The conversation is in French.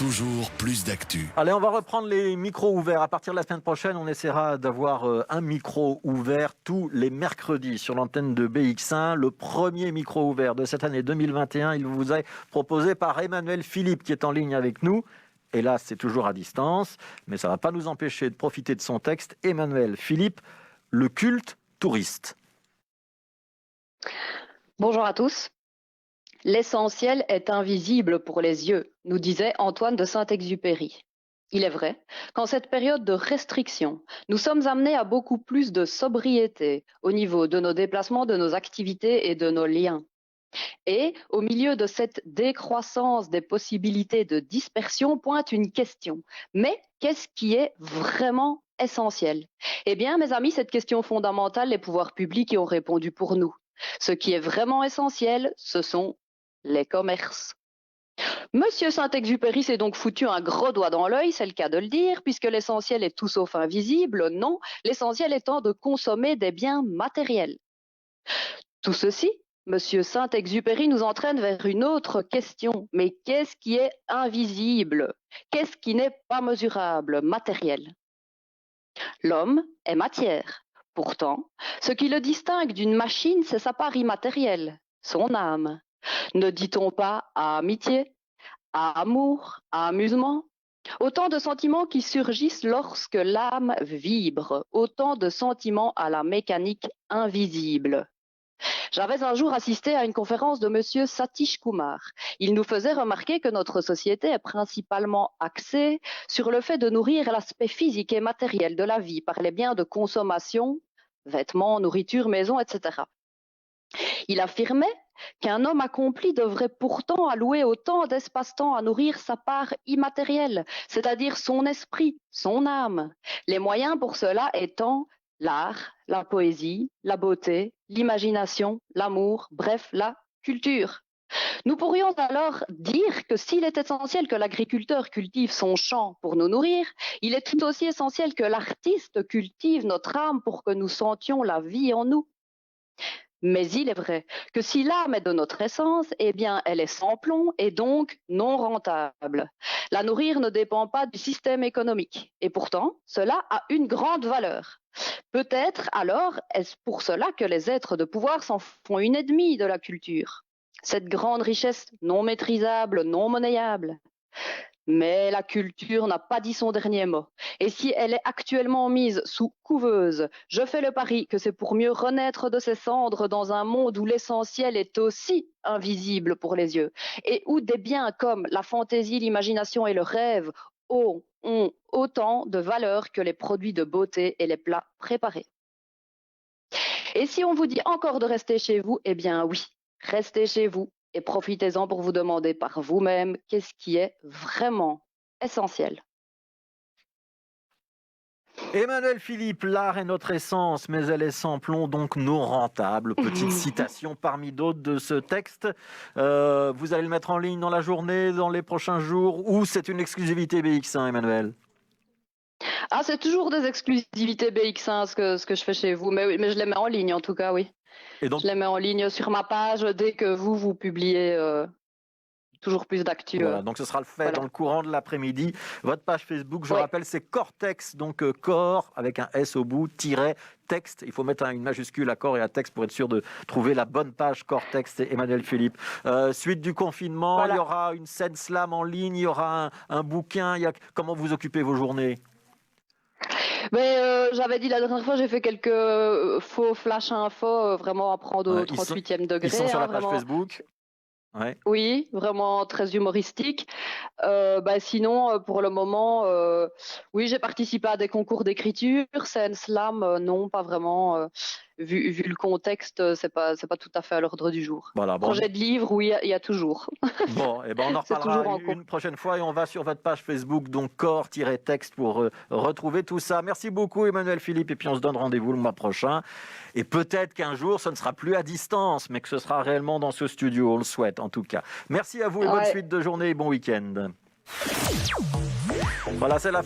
Toujours plus d'actu. Allez, on va reprendre les micros ouverts. À partir de la semaine prochaine, on essaiera d'avoir un micro ouvert tous les mercredis sur l'antenne de BX1. Le premier micro ouvert de cette année 2021, il vous est proposé par Emmanuel Philippe qui est en ligne avec nous. Et là, c'est toujours à distance, mais ça ne va pas nous empêcher de profiter de son texte. Emmanuel Philippe, le culte touriste. Bonjour à tous. L'essentiel est invisible pour les yeux, nous disait Antoine de Saint-Exupéry. Il est vrai qu'en cette période de restriction, nous sommes amenés à beaucoup plus de sobriété au niveau de nos déplacements, de nos activités et de nos liens. Et au milieu de cette décroissance des possibilités de dispersion pointe une question. Mais qu'est-ce qui est vraiment essentiel? Eh bien, mes amis, cette question fondamentale, les pouvoirs publics y ont répondu pour nous. Ce qui est vraiment essentiel, ce sont les commerces. Monsieur Saint-Exupéry s'est donc foutu un gros doigt dans l'œil, c'est le cas de le dire, puisque l'essentiel est tout sauf invisible. Non, l'essentiel étant de consommer des biens matériels. Tout ceci, Monsieur Saint-Exupéry nous entraîne vers une autre question. Mais qu'est-ce qui est invisible? Qu'est-ce qui n'est pas mesurable, matériel? L'homme est matière. Pourtant, ce qui le distingue d'une machine, c'est sa part immatérielle, son âme. Ne dit-on pas à amitié, à amour, à amusement? Autant de sentiments qui surgissent lorsque l'âme vibre, autant de sentiments à la mécanique invisible. J'avais un jour assisté à une conférence de monsieur Satish Kumar. Il nous faisait remarquer que notre société est principalement axée sur le fait de nourrir l'aspect physique et matériel de la vie par les biens de consommation, vêtements, nourriture, maison, etc. Il affirmait qu'un homme accompli devrait pourtant allouer autant d'espace-temps à nourrir sa part immatérielle, c'est-à-dire son esprit, son âme. Les moyens pour cela étant l'art, la poésie, la beauté, l'imagination, l'amour, bref, la culture. Nous pourrions alors dire que s'il est essentiel que l'agriculteur cultive son champ pour nous nourrir, il est tout aussi essentiel que l'artiste cultive notre âme pour que nous sentions la vie en nous. Mais il est vrai que si l'âme est de notre essence, eh bien, elle est sans plomb et donc non rentable. La nourrir ne dépend pas du système économique. Et pourtant, cela a une grande valeur. Peut-être alors est-ce pour cela que les êtres de pouvoir s'en font une ennemie de la culture. Cette grande richesse non maîtrisable, non monnayable. Mais la culture n'a pas dit son dernier mot. Et si elle est actuellement mise sous couveuse, je fais le pari que c'est pour mieux renaître de ses cendres dans un monde où l'essentiel est aussi invisible pour les yeux et où des biens comme la fantaisie, l'imagination et le rêve ont autant de valeur que les produits de beauté et les plats préparés. Et si on vous dit encore de rester chez vous, eh bien oui, restez chez vous. Et profitez-en pour vous demander par vous-même qu'est-ce qui est vraiment essentiel. Emmanuel Philippe, l'art est notre essence, mais elle est sans plomb, donc non rentable. Petite citation parmi d'autres de ce texte. Vous allez le mettre en ligne dans la journée, dans les prochains jours, ou c'est une exclusivité BX1, Emmanuel? Ah, c'est toujours des exclusivités BX1, ce que je fais chez vous, mais je les mets en ligne en tout cas, oui. Et donc, Je les mets en ligne sur ma page dès que vous publiez toujours plus d'actu. voilà, donc ce sera le fait Voilà. dans le courant de l'après-midi. Votre page Facebook, je Oui. rappelle, c'est Cortex, donc corps avec un S au bout, tiret texte. Il faut mettre une majuscule à corps et à texte pour être sûr de trouver la bonne page Cortex. C'est Emmanuel Philippe. Suite du confinement, Voilà. il y aura une scène slam en ligne, il y aura un bouquin. Comment vous occupez vos journées? Mais j'avais dit la dernière fois, j'ai fait quelques faux flash info, vraiment à prendre au Ils sont, 38e degré. ils sont sur la page vraiment. Facebook. Ouais. Oui, vraiment très humoristique. Sinon, pour le moment, oui, j'ai participé à des concours d'écriture. Scène slam, non, pas vraiment. Vu le contexte, c'est pas tout à fait à l'ordre du jour. Voilà, bon. Projet de livre, oui, il y a toujours. Bon, et ben on en C'est reparlera toujours en cours. une prochaine fois et on va sur votre page Facebook, donc corps-texte pour retrouver tout ça. Merci beaucoup Emmanuel Philippe et puis on se donne rendez-vous le mois prochain. Et peut-être qu'un jour ce ne sera plus à distance, mais que ce sera réellement dans ce studio, on le souhaite en tout cas. Merci à vous et bonne suite de journée et bon week-end. Voilà, c'est la